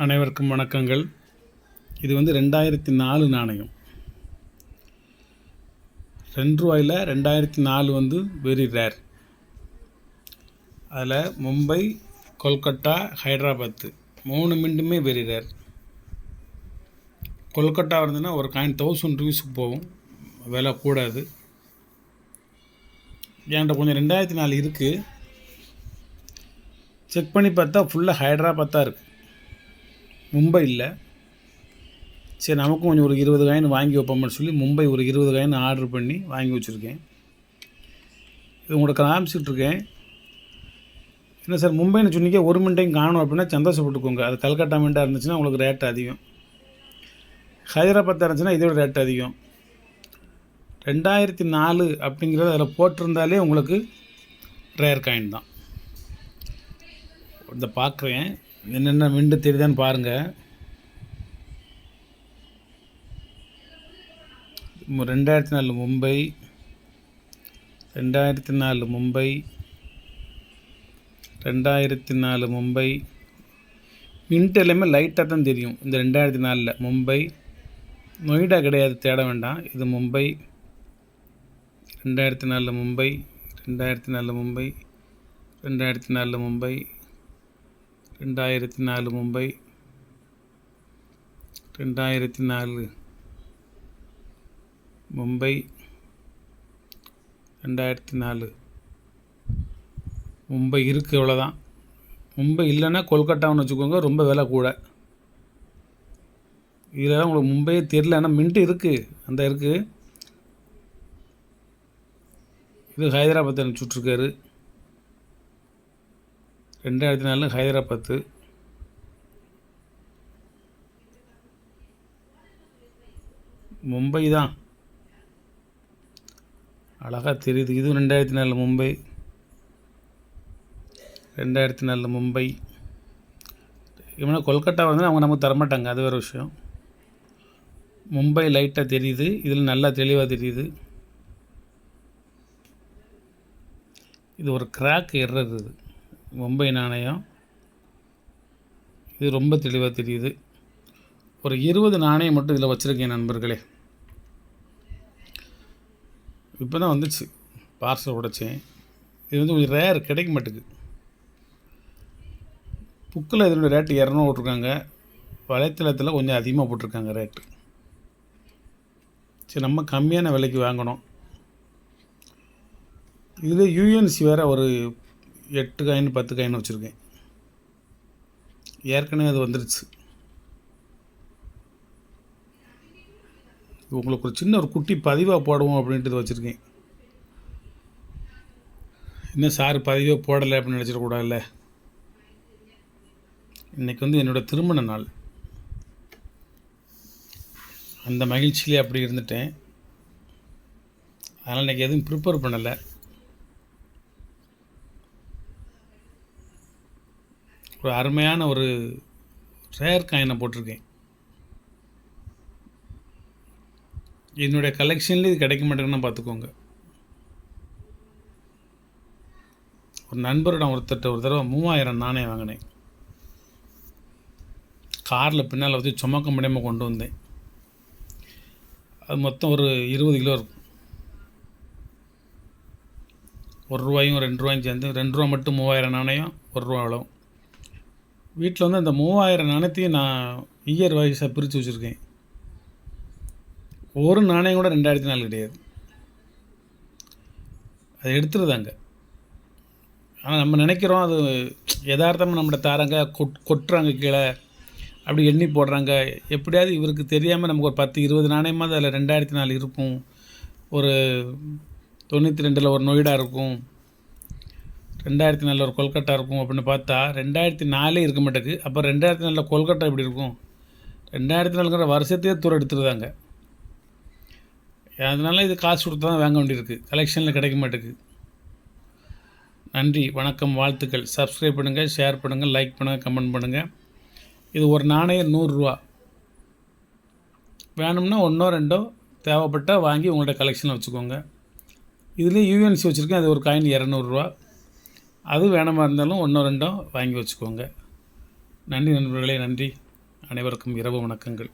அனைவருக்கும் வணக்கங்கள். இது 2004 நாணயம். ரூ. 2004 வெரி ரேர். அதில் மும்பை, கொல்கட்டா, ஹைதராபாத்து 3 மிண்டுமே வெரி ரேர். கொல்கட்டா இருந்ததுன்னா ஒரு காயின் 1000 ரூபீஸுக்கு போகும், விலை கூடாது. என்கிட்ட கொஞ்சம் 2004 இருக்குது. செக் பண்ணி பார்த்தா ஃபுல்லாக ஹைதராபாத்தாக இருக்குது, மும்பை இல்லை. சரி, நமக்கும் கொஞ்சம் ஒரு 20 காயின் வாங்கி வைப்போம்னு சொல்லி மும்பை ஒரு 20 காயின் ஆர்டர் பண்ணி வாங்கி வச்சுருக்கேன். இது உங்களுக்கு காமிச்சிட்ருக்கேன். என்ன சார் மும்பைன்னு சொன்னீங்க, ஒரு மிண்டையும் காணும் அப்படின்னா சந்தோஷப்பட்டுக்கோங்க. அது கல்கட்டா மிண்டாக இருந்துச்சுன்னா உங்களுக்கு ரேட் அதிகம், ஹைதராபாத்தாக இருந்துச்சுன்னா இதோட ரேட் அதிகம். 2004 அப்படிங்கிறது அதில் போட்டிருந்தாலே உங்களுக்கு ரேர் காயின் தான். இந்த பார்க்குறேன் என்னென்ன மிண்டு தெரியுதான்னு பாருங்கள். 2004 மும்பை, 2004 மும்பை, 2004 மும்பை. மின்ட் எல்லாமே லைட்டாக தான் தெரியும். இந்த 2004 மும்பை, நொய்டா கிடையாது, தேட வேண்டாம். இது மும்பை, 2004 மும்பை, 2004 மும்பை, 2004 மும்பை, 2004 மும்பை, 2004 மும்பை, 2004 மும்பை இருக்குது. இவ்வளோதான். மும்பை இல்லைன்னா கொல்கட்டான்னு வச்சுக்கோங்க, ரொம்ப விலை கூட. இதில் உங்களுக்கு மும்பையே தெரியல, ஆனால் மின்ட்டு இருக்குது, அந்த இருக்குது. இது ஹைதராபாத் அனுப்பிச்சுட்ருக்காரு. 2004 ஹைதராபாத்து. மும்பை தான் அழகாக தெரியுது. இது 2004 மும்பை, 2004 மும்பை. இவனை கொல்கட்டா வந்து அவங்க நமக்கு தரமாட்டாங்க, அது வேறு விஷயம். மும்பை லைட்டாக தெரியுது, இதில் நல்லா தெளிவாக தெரியுது. இது ஒரு கிராக் எர்ரர். இது மும்பை நாணயம், இது ரொம்ப தெளிவாக தெரியுது. ஒரு 20 நாணயம் மட்டும் இதில் வச்சுருக்கேன் நண்பர்களே. இப்போ தான் வந்துச்சு, பார்சல் உடைச்சேன். இது கொஞ்சம் ரேர், கிடைக்க மாட்டேங்குது. புக்கில் இதனுடைய ரேட்டு 200 போட்டிருக்காங்க, வலைத்தளத்தில் கொஞ்சம் அதிகமாக போட்டிருக்காங்க ரேட்டு. சரி, நம்ம கம்மியான விலைக்கு வாங்கணும். இதில் யூஎன்சி வேறு ஒரு 8 காயின் 10 காயின் வச்சுருக்கேன். ஏற்கனவே அது வந்துருச்சு. உங்களுக்கு ஒரு சின்ன ஒரு குட்டி பதிவாக போடுவோம் அப்படின்ட்டு வச்சுருக்கேன். இன்னும் சார் பதிவாக போடலை அப்படின்னு நினச்சிடக்கூடாதுல்ல. இன்றைக்கி என்னோடய திருமண நாள். அந்த மகிழ்ச்சியிலே அப்படி இருந்துட்டேன். அதனால் இன்றைக்கி எதுவும் ப்ரிப்பேர் பண்ணலை. ஒரு அருமையான ஒரு ரேர் காயினை போட்டிருக்கேன். என்னுடைய கலெக்ஷன்லேயும் இது கிடைக்க மாட்டேங்குன்னு பார்த்துக்கோங்க. ஒரு நண்பரிடம் ஒருத்தட்ட ஒரு தடவை 3000 நாணயம் வாங்கினேன். காரில் பின்னால் வச்சு சுமக்க முடியாமல் கொண்டு வந்தேன். அது மொத்தம் ஒரு 20 கிலோ இருக்கும். ₹1 ₹2 சேர்ந்து ₹2 மட்டும் 3000 நாணயம், ₹1 அளவு. வீட்டில் அந்த 3000 நாணயத்தையும் நான் இயர் வைஸாக பிரித்து வச்சுருக்கேன். ஒரு நாணயம் கூட 2004 கிடையாது. அதை எடுத்துருதாங்க. ஆனால் நம்ம நினைக்கிறோம் அது யதார்த்தமாக நம்மளை தாராங்க, கொட்டுறாங்க கீழே, அப்படி எண்ணி போடுறாங்க. எப்படியாவது இவருக்கு தெரியாமல் நமக்கு ஒரு 10-20 நாணயமாக அதில் 2004 இருக்கும். ஒரு 92 ஒரு நொய்டா இருக்கும், 2004 ஒரு கொல்கட்டா இருக்கும் அப்படின்னு பார்த்தா 2004 இருக்க மாட்டேங்குது. அப்போ 2004 கொல்கட்டா எப்படி இருக்கும்? 2004ங்கிற வருஷத்தையே தூரம் எடுத்துருதாங்க. அதனால இது காசு கொடுத்து தான் வாங்க வேண்டியிருக்கு, கலெக்ஷனில் கிடைக்க மாட்டேங்குது. நன்றி, வணக்கம், வாழ்த்துக்கள். சப்ஸ்கிரைப் பண்ணுங்கள், ஷேர் பண்ணுங்கள், லைக் பண்ணுங்கள், கமெண்ட் பண்ணுங்கள். இது ஒரு நாணயம் ₹100. வேணும்னா 1 2 தேவைப்பட்டால் வாங்கி உங்கள்கிட்ட கலெக்ஷனில் வச்சுக்கோங்க. இதுலேயும் யூஎன்சி வச்சுருக்கேன், அது ஒரு காயின் ₹200. அது வேணாமா இருந்தாலும் 1 2 வாங்கி வச்சுக்கோங்க. நன்றி நண்பர்களே, நன்றி. அனைவருக்கும் இரவு வணக்கங்கள்.